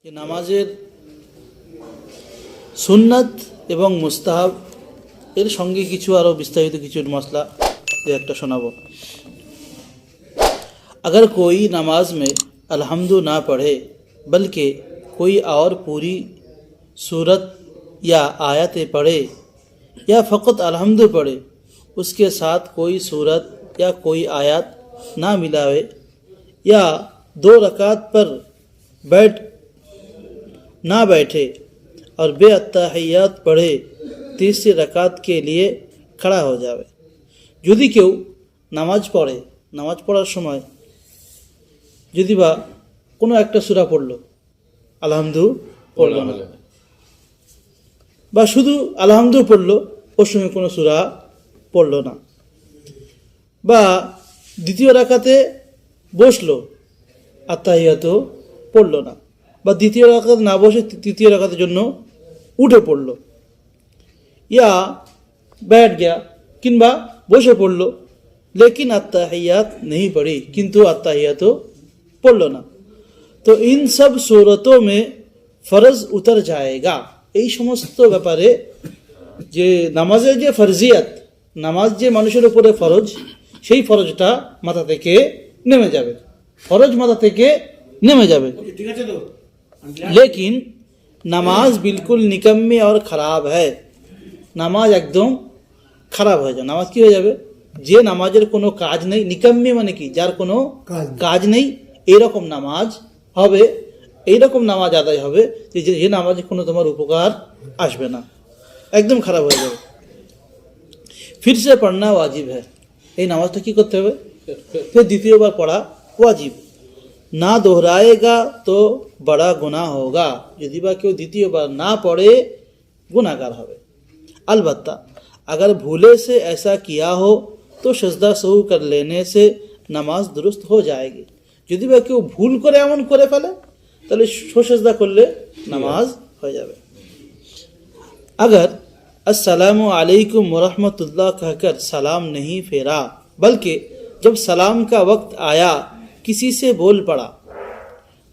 যে নামাজের সুন্নাত এবং মুস্তাহাব এর সঙ্গে কিছু আরও বিস্তারিত কিছু মশলা একটা শোনাবো। अगर कोई नमाज में अल्हम्दु ना पढ़े बल्कि कोई और पूरी सूरत या आयतें पढ़े या फ़क़त अल्हम्दु पढ़े, उसके साथ कोई सूरत या कोई आयत ना मिलावे या दो रकात पर ना बैठे और बेअत्ताहियात पढ़े तीसरी रकात के लिए खड़ा हो जावे। যদি কেউ নামাজ পড়ে, নামাজ পড়ার সময় যদি বা কোনো একটা সূরা পড়লো, আলহামদু পড়লো না, বা শুধু আলহামদু পড়লো, ওর সঙ্গে কোনো সূরা পড়লো না, বা দ্বিতীয় রাকাতে বসলো আত্তাহিয়াতও পড়লো না, বা দ্বিতীয় রাকাত না বসে তৃতীয় রাকাতের জন্য উঠে পড়লো, ইয়া बैठ गया কিংবা বসে পড়লো, लेकिन अत्ताहियात नहीं पढ़ी किंतु अत्ताहियातও पढ़लो ना, तो इन सब सूरतों में फ़र्ज उतर जाएगा। এই সমস্ত ব্যাপারে যে নামাজের যে ফরজিয়াত, নামাজ যে মানুষের উপরে ফরজ, সেই ফরজটা মাথা থেকে নেমে যাবে, ফরজ মাথা থেকে নেমে যাবে। लेकिन নামাজ বিলকুল নিকাম্মি और ख़राब है, নামাজ একদম খারাপ হয়ে যাবে। নামাজ কি হয়ে যাবে? যে নামাজের কোনো কাজ নেই, নিকাম্মি মানে কি, যার কোনো কাজ নেই, এইরকম নামাজ হবে, এইরকম নামাজ আদায় হবে যে নামাজে কোনো তোমার উপকার আসবে না, একদম খারাপ হয়ে যাবে। ফির সে পড়না ওয়াজিব है, এই নামাজটা কি করতে হবে? ফের দ্বিতীয়বার পড়া ওয়াজিব। না दोहराएगा तो बड़ा गुनाह होगा, যদি বা কেউ দ্বিতীয়বার না পড়ে गुनाहगार হবে। अलबत्ता अगर भूले से ऐसा किया हो तो सजदा सहू कर लेने से नमाज दुरुस्त हो जाएगी। যদি বা কেউ ভুল করে এমন করে ফেলে তাহলে সজদা করলে নামাজ হয়ে যাবে। अगर अस्सलामु अलैकुम वरहमतुल्लाह कहकर सलाम नहीं फेरा बल्कि जब सलाम का वक्त आया किसी से बोल पड़ा,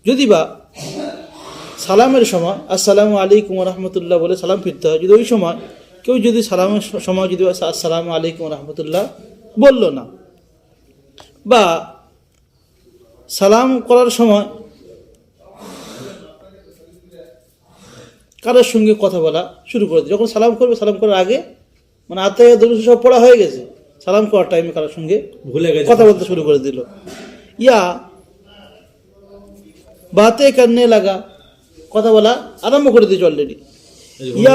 যদি বা সালামের সময় আসসালামু আলাইকুম রহমতুল্লাহ বলে সালাম ফিরতে হয়, যদি ওই সময় কেউ যদি সালামের সময় যদি আসসালামু আলাইকুম রহমতুল্লাহ বলল না, বা সালাম করার সময় কারোর সঙ্গে কথা বলা শুরু করে দিল, যখন সালাম করবে সালাম করার আগে মানে আত্মাহিয়াত দরুদ সব পড়া হয়ে গেছে, সালাম করার টাইমে কারোর সঙ্গে ভুলে গেছে কথা বলতে শুরু করে দিল, या बातें करने लगा, কথা বলা আরম্ভ করে দিয়েছে অলরেডি, या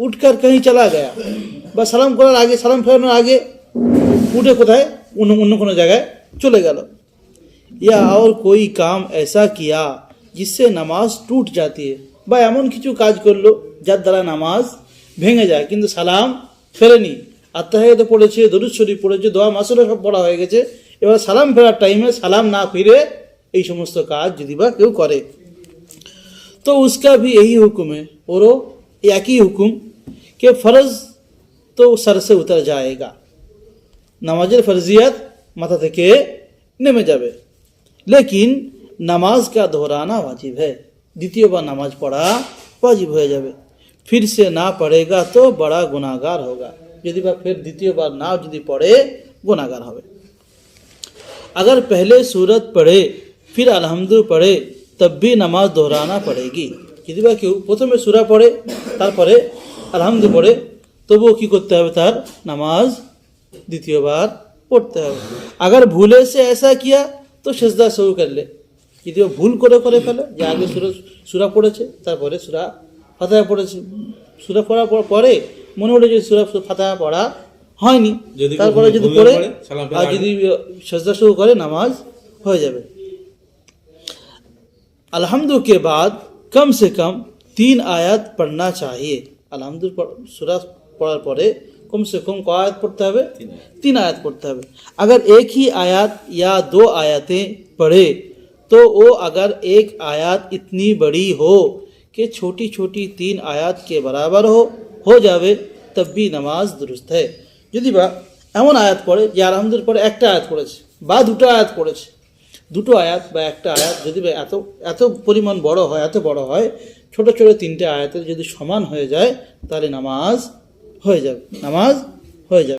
उठकर कहीं चला गया, বা সালাম করার আগে সালাম ফেরানোর আগে উঠে কোথায় অন্য কোনো জায়গায় চলে গেল, या और कोई काम ऐसा किया जिससे नमाज टूट जाती है, বা এমন কিছু কাজ করলো যার দ্বারা নামাজ ভেঙে যায় কিন্তু সালাম ফেরেনি, আত্তাহিয়াত পড়েছে, দরুদ শরীফ পড়েছে, দোয়া মাসুরা সব পড়া হয়ে গেছে, এবার সালাম ফেরার টাইমে সালাম না ফিরে এই সমস্ত কাজ যদি বা কেউ করে তো उसका भी यही हुक्म है, ওরও একই হুকুম কে ফরজ তো সর সে উতর যায়গা, নামাজের ফরজিয়াত মাথা থেকে নেমে যাবে। लेकिन नमाज का दोहराना वाजिब है, দ্বিতীয়বার নামাজ পড়া ওয়াজিব হয়ে যাবে। फिर से ना पढ़ेगा तो बड़ा गुनाहगार होगा, যদি বা ফের দ্বিতীয়বার না যদি পড়ে गुनाहगार হবে। अगर पहले सूरत पढ़े फिर अलहम्दु पढ़े तब भी नमाज दोहराना पड़ेगी, যদি বা কেউ প্রথমে সূরা পড়ে তারপরে আলহামদু পড়ে তবুও কি করতে হবে, তার নামাজ দ্বিতীয়বার পড়তে হবে। अगर भूले से ऐसा किया तो सजदा सहू कर ले, যদি ভুল করে ফেলে যে আগে সূরা পড়েছে তারপরে সূরা ফাতিহা পড়েছে, সূরা পড়ার পরে মনে হলো যে সূরা ফাতিহা পড়া হয়নি, তারপরে যদি পড়ে আর যদি সজদা শুরু করে নামাজ হয়ে যাবে। अलहम्दु के बाद कम से कम 3 आयत पढ़ना चाहिए, अलहम्दु सूरा पढ़ार परे कम से कम क आयत पढ़ते হবে, 3 आयत पढ़ते হবে। अगर एक ही आयत या 2 आयतें पढ़े तो वो अगर एक आयत इतनी बड़ी हो कि छोटी छोटी 3 आयत के बराबर हो जावे तब भी नमाज दुरुस्त है। যদি বা এমন আয়াত পড়ে যে আলহামদুলিল্লাহ পরে একটা আয়াত পড়েছে বা দুটো আয়াত পড়েছে দুটো আয়াত বা একটা আয়াত যদি বা এত এত পরিমাণ বড় হয়, এত বড় হয়, ছোট ছোট তিনটে আয়াতের যদি সমান হয়ে যায়, তাহলে নামাজ হয়ে যাবে, নামাজ হয়ে যাবে।